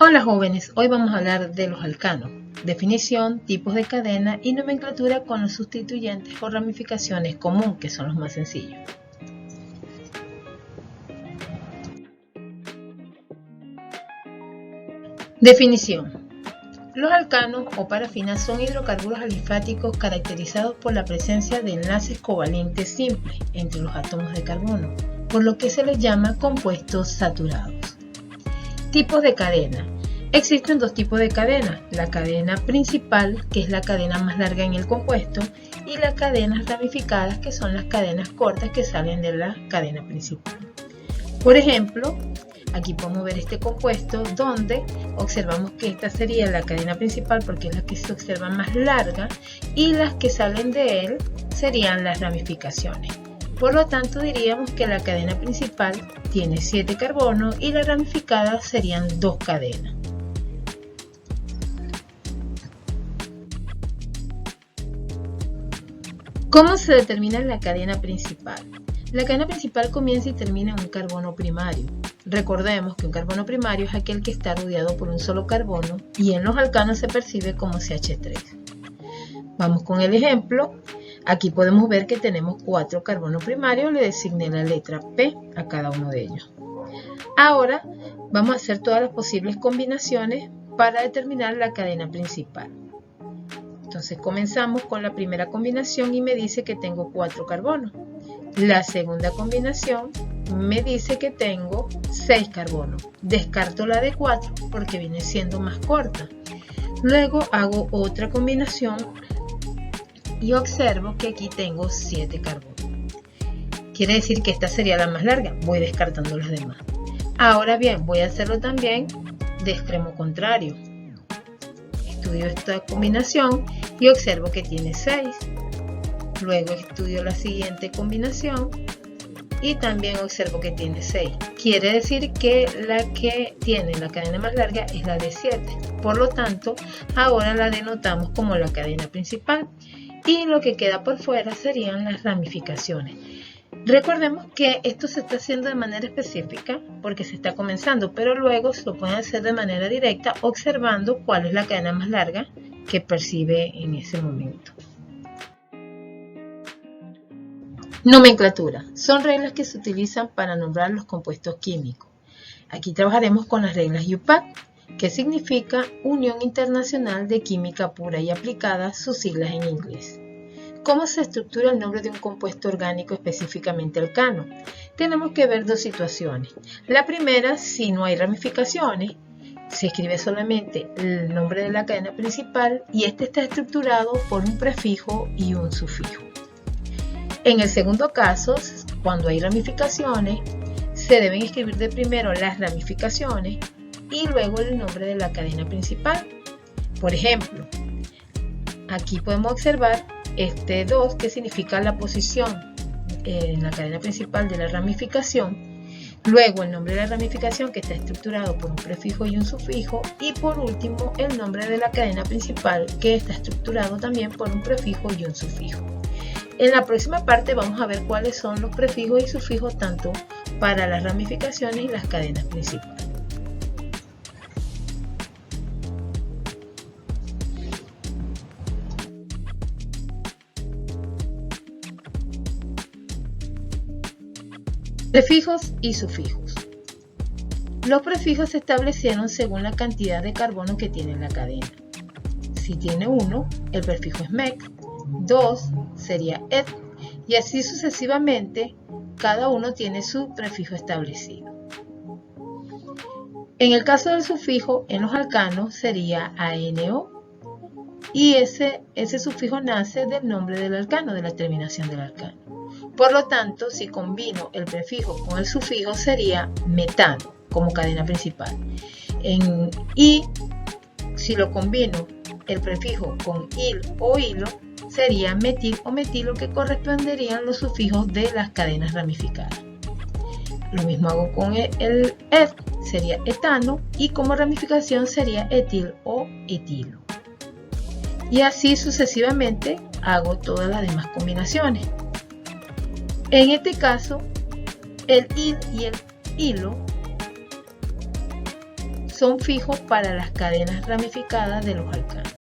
Hola jóvenes, hoy vamos a hablar de los alcanos, definición, tipos de cadena y nomenclatura con los sustituyentes o ramificaciones común, que son los más sencillos. Definición. Los alcanos o parafinas son hidrocarburos alifáticos caracterizados por la presencia de enlaces covalentes simples entre los átomos de carbono, por lo que se les llama compuestos saturados. Tipos de cadena. Existen dos tipos de cadena, la cadena principal, que es la cadena más larga en el compuesto, y las cadenas ramificadas, que son las cadenas cortas que salen de la cadena principal. Por ejemplo, aquí podemos ver este compuesto donde observamos que esta sería la cadena principal porque es la que se observa más larga y las que salen de él serían las ramificaciones. Por lo tanto, diríamos que la cadena principal tiene 7 carbonos y la ramificada serían 2 cadenas. ¿Cómo se determina la cadena principal? La cadena principal comienza y termina en un carbono primario. Recordemos que un carbono primario es aquel que está rodeado por un solo carbono y en los alcanos se percibe como CH3. Vamos con el ejemplo. Aquí podemos ver que tenemos 4 carbonos primarios, le designé la letra P a cada uno de ellos. Ahora vamos a hacer todas las posibles combinaciones para determinar la cadena principal. Entonces comenzamos con la primera combinación y me dice que tengo 4 carbonos. La segunda combinación me dice que tengo 6 carbonos. Descarto la de 4 porque viene siendo más corta. Luego hago otra combinación y observo que aquí tengo 7 carbonos. Quiere decir que esta sería la más larga. Voy descartando las demás. Ahora bien, voy a hacerlo también de extremo contrario. Estudio esta combinación y observo que tiene 6. Luego estudio la siguiente combinación y también observo que tiene 6. Quiere decir que la que tiene la cadena más larga es la de 7. Por lo tanto, ahora la denotamos como la cadena principal y lo que queda por fuera serían las ramificaciones. Recordemos que esto se está haciendo de manera específica porque se está comenzando, pero luego se lo pueden hacer de manera directa observando cuál es la cadena más larga que percibe en ese momento. Nomenclatura. Son reglas que se utilizan para nombrar los compuestos químicos. Aquí trabajaremos con las reglas UPAC, que significa Unión Internacional de Química Pura y Aplicada, sus siglas en inglés. ¿Cómo se estructura el nombre de un compuesto orgánico, específicamente alcano? Tenemos que ver dos situaciones. La primera, si no hay ramificaciones, se escribe solamente el nombre de la cadena principal y este está estructurado por un prefijo y un sufijo. En el segundo caso, cuando hay ramificaciones, se deben escribir de primero las ramificaciones y luego el nombre de la cadena principal. Por ejemplo, aquí podemos observar este 2 que significa la posición en la cadena principal de la ramificación, luego el nombre de la ramificación que está estructurado por un prefijo y un sufijo y por último el nombre de la cadena principal que está estructurado también por un prefijo y un sufijo. En la próxima parte vamos a ver cuáles son los prefijos y sufijos tanto para las ramificaciones y las cadenas principales. Prefijos y sufijos. Los prefijos se establecieron según la cantidad de carbono que tiene la cadena. Si tiene 1, el prefijo es mec, 2 sería ed, y así sucesivamente, cada uno tiene su prefijo establecido. En el caso del sufijo, en los alcanos sería ANO, y ese sufijo nace del nombre del alcano, de la terminación del alcano. Por lo tanto, si combino el prefijo con el sufijo sería metano como cadena principal. Y si lo combino el prefijo con il o hilo sería metil o metilo, que corresponderían los sufijos de las cadenas ramificadas. Lo mismo hago con el ed, sería etano, y como ramificación sería etil o etilo. Y así sucesivamente hago todas las demás combinaciones. En este caso, el il y el hilo son fijos para las cadenas ramificadas de los alcanos.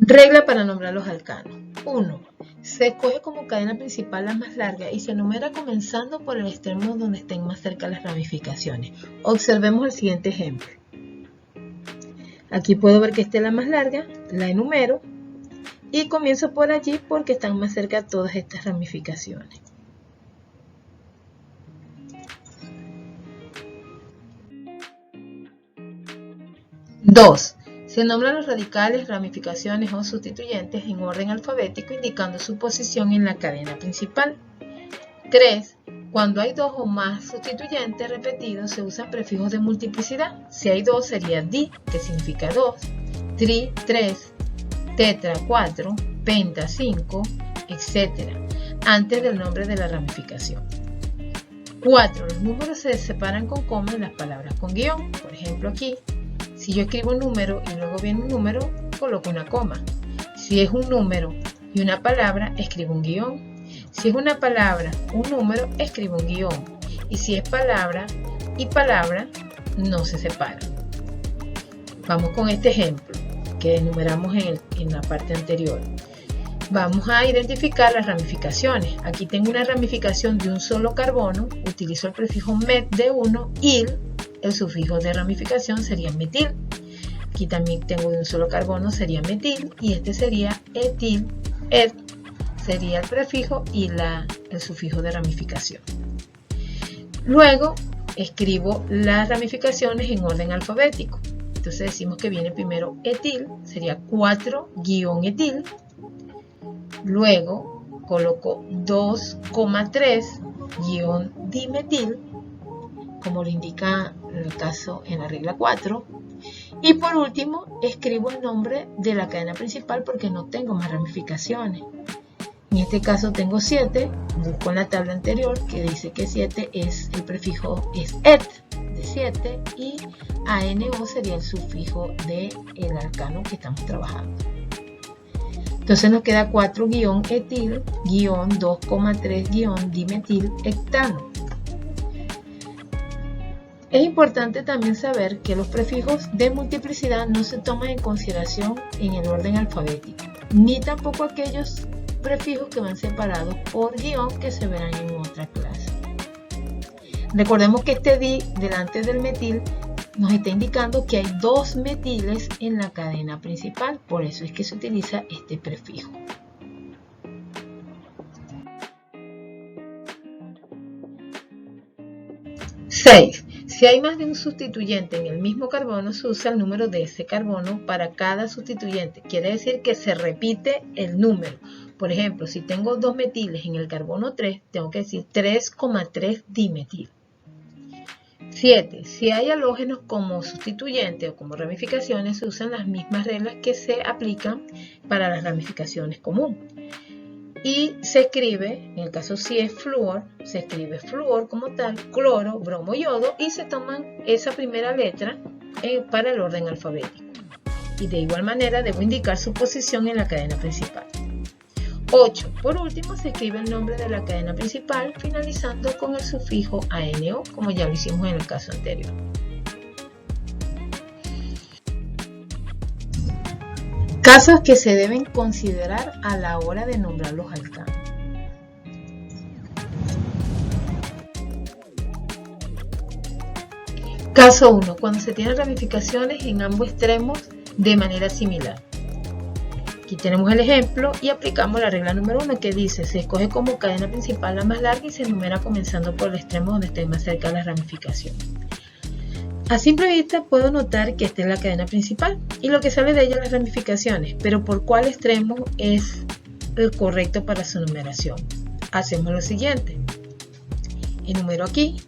Regla para nombrar los alcanos. 1. Se escoge como cadena principal la más larga y se enumera comenzando por el extremo donde estén más cerca las ramificaciones. Observemos el siguiente ejemplo. Aquí puedo ver que esta es la más larga, la enumero y comienzo por allí porque están más cerca todas estas ramificaciones. Dos. Se nombran los radicales, ramificaciones o sustituyentes en orden alfabético indicando su posición en la cadena principal. 3. Cuando hay dos o más sustituyentes repetidos se usan prefijos de multiplicidad. Si hay dos sería di, que significa 2, tri, 3, tetra, 4, penta, 5, etc. antes del nombre de la ramificación. 4. Los números se separan con coma en las palabras con guión. Por ejemplo aquí, si yo escribo un número y luego viene un número, coloco una coma. Si es un número y una palabra, escribo un guión. Si es una palabra, un número, escribo un guión. Y si es palabra y palabra, no se separan. Vamos con este ejemplo que enumeramos en la parte anterior. Vamos a identificar las ramificaciones. Aquí tengo una ramificación de un solo carbono. Utilizo el prefijo met de 1, il. El sufijo de ramificación sería metil. Aquí también tengo de un solo carbono, sería metil. Y este sería etil, et. Sería el prefijo y el sufijo de ramificación. Luego escribo las ramificaciones en orden alfabético. Entonces decimos que viene primero etil, sería 4-etil. Luego coloco 2,3-dimetil, como lo indica el caso en la regla 4. Y por último escribo el nombre de la cadena principal porque no tengo más ramificaciones. En este caso tengo 7, busco en la tabla anterior que dice que 7 es el prefijo es et de 7 y ANO sería el sufijo del alcano que estamos trabajando. Entonces nos queda 4-etil-2,3-dimetil hectano. Es importante también saber que los prefijos de multiplicidad no se toman en consideración en el orden alfabético, ni tampoco aquellos prefijos que van separados por guión que se verán en otra clase. Recordemos que este di delante del metil nos está indicando que hay dos metiles en la cadena principal, por eso es que se utiliza este prefijo. ¡6! Si hay más de un sustituyente en el mismo carbono, se usa el número de ese carbono para cada sustituyente. Quiere decir que se repite el número. Por ejemplo, si tengo dos metiles en el carbono 3, tengo que decir 3,3 dimetil. 7. Si hay halógenos como sustituyentes o como ramificaciones, se usan las mismas reglas que se aplican para las ramificaciones comunes. Y se escribe, en el caso si es flúor, se escribe flúor como tal, cloro, bromo, yodo, y se toman esa primera letra para el orden alfabético. Y de igual manera debo indicar su posición en la cadena principal. 8. Por último se escribe el nombre de la cadena principal finalizando con el sufijo ANO, como ya lo hicimos en el caso anterior. Casos que se deben considerar a la hora de nombrar los alcanos. Caso 1. Cuando se tienen ramificaciones en ambos extremos de manera similar. Aquí tenemos el ejemplo y aplicamos la regla número 1 que dice: se escoge como cadena principal la más larga y se enumera comenzando por el extremo donde esté más cerca la ramificación. A simple vista puedo notar que esta es la cadena principal y lo que sale de ella las ramificaciones, pero ¿por cuál extremo es el correcto para su numeración? Hacemos lo siguiente: enumero aquí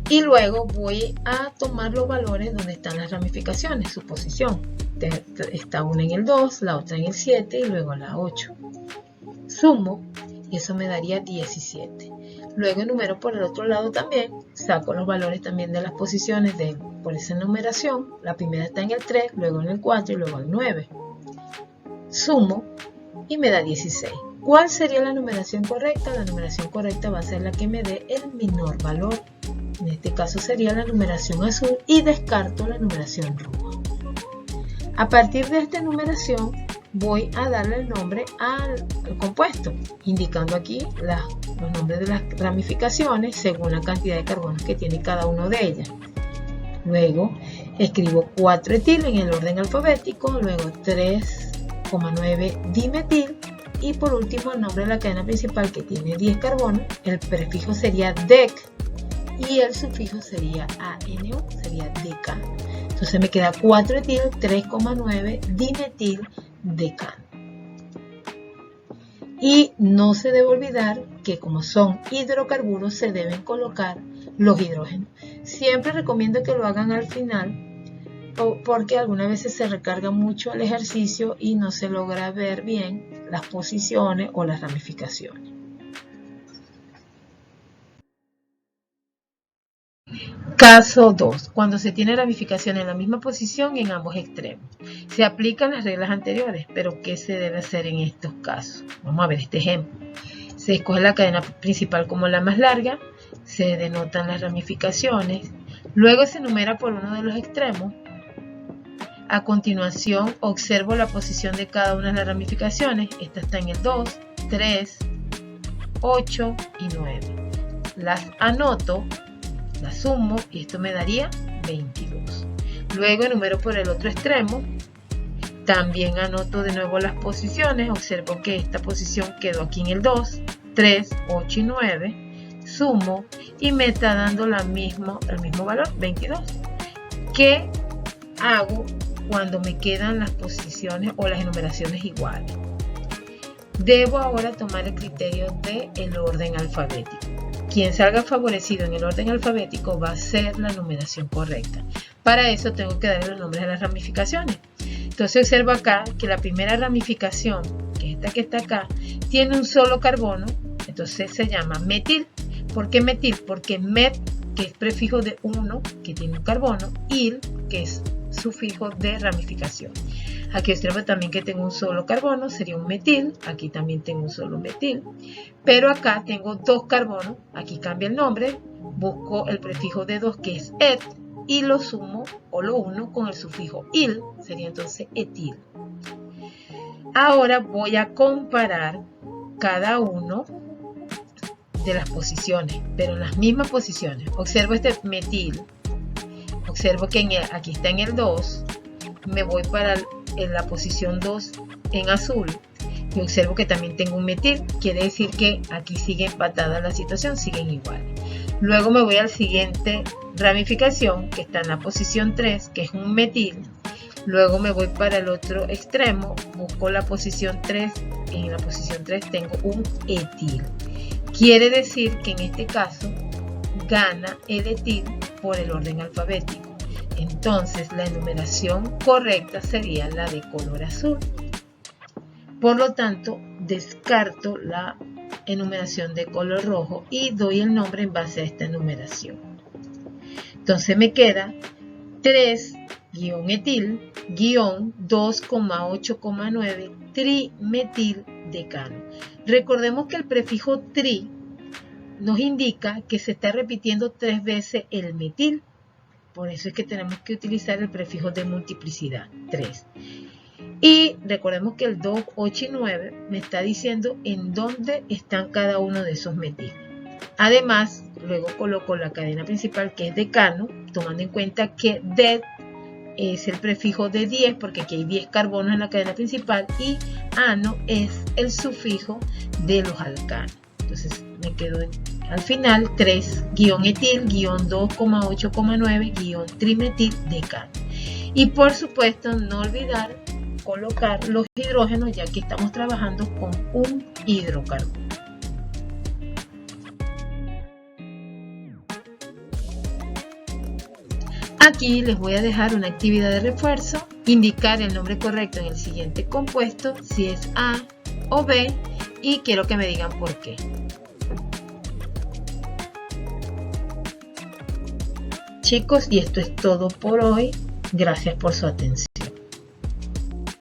y luego voy a tomar los valores donde están las ramificaciones, su posición. Está una en el 2, la otra en el 7 y luego la 8. Sumo y eso me daría 17. Luego enumero por el otro lado también, saco los valores también de las posiciones por esa numeración. La primera está en el 3, luego en el 4 y luego en el 9. Sumo y me da 16. ¿Cuál sería la numeración correcta? La numeración correcta va a ser la que me dé el menor valor. En este caso sería la numeración azul y descarto la numeración roja. A partir de esta numeración voy a darle el nombre al compuesto, indicando aquí los nombres de las ramificaciones según la cantidad de carbonos que tiene cada uno de ellas. Luego escribo 4-etil en el orden alfabético, luego 3,9 dimetil y por último el nombre de la cadena principal que tiene 10 carbonos, el prefijo sería dec y el sufijo sería ANO, sería decano. Entonces me queda 4-etil, 3,9 dimetil, decano. Y no se debe olvidar que como son hidrocarburos se deben colocar los hidrógenos. Siempre recomiendo que lo hagan al final porque algunas veces se recarga mucho el ejercicio y no se logra ver bien las posiciones o las ramificaciones. Caso 2. Cuando se tiene ramificación en la misma posición en ambos extremos. Se aplican las reglas anteriores, pero ¿qué se debe hacer en estos casos? Vamos a ver este ejemplo. Se escoge la cadena principal como la más larga, se denotan las ramificaciones, luego se numera por uno de los extremos. A continuación observo la posición de cada una de las ramificaciones. Esta está en el 2, 3, 8 y 9. Las anoto, las sumo y esto me daría 22. Luego enumero por el otro extremo. También anoto de nuevo las posiciones. Observo que esta posición quedó aquí en el 2, 3, 8 y 9. Sumo y me está dando el mismo valor, 22. ¿Qué hago cuando me quedan las posiciones o las enumeraciones iguales? Debo ahora tomar el criterio del orden alfabético. Quien salga favorecido en el orden alfabético va a ser la numeración correcta. Para eso tengo que darle los nombres de las ramificaciones. Entonces observo acá que la primera ramificación, que es esta que está acá, tiene un solo carbono, entonces se llama metil. ¿Por qué metil? Porque met, que es prefijo de 1, que tiene un carbono, il, que es sufijo de ramificación. Aquí observo también que tengo un solo carbono, sería un metil. Aquí también tengo un solo metil. Pero acá tengo dos carbonos, aquí cambia el nombre, busco el prefijo de 2 que es et y lo sumo o lo uno con el sufijo il, sería entonces etil. Ahora voy a comparar cada uno de las posiciones, pero en las mismas posiciones. Observo este metil, observo que aquí está en el 2, me voy para la posición 2 en azul y observo que también tengo un metil, quiere decir que aquí sigue empatada la situación, siguen igual. Luego me voy al siguiente ramificación que está en la posición 3, que es un metil. Luego me voy para el otro extremo, busco la posición 3, en la posición 3 tengo un etil. Quiere decir que en este caso gana el etil por el orden alfabético. Entonces la enumeración correcta sería la de color azul. Por lo tanto, descarto la enumeración de color rojo y doy el nombre en base a esta enumeración. Entonces me queda 3-etil-2,8,9 trimetildecano. Recordemos que el prefijo tri nos indica que se está repitiendo 3 veces el metil. Por eso es que tenemos que utilizar el prefijo de multiplicidad, 3. Y recordemos que el 2, 8 y 9 me está diciendo en dónde están cada uno de esos metiles. Además, luego coloco la cadena principal que es decano, tomando en cuenta que det es el prefijo de 10 porque aquí hay 10 carbonos en la cadena principal y ano es el sufijo de los alcanos. Entonces me quedo al final 3-etil-2,8,9-trimetildecano. Y por supuesto no olvidar colocar los hidrógenos ya que estamos trabajando con un hidrocarburo. Aquí les voy a dejar una actividad de refuerzo, indicar el nombre correcto en el siguiente compuesto, si es A o B, y quiero que me digan por qué. Chicos, y esto es todo por hoy. Gracias por su atención.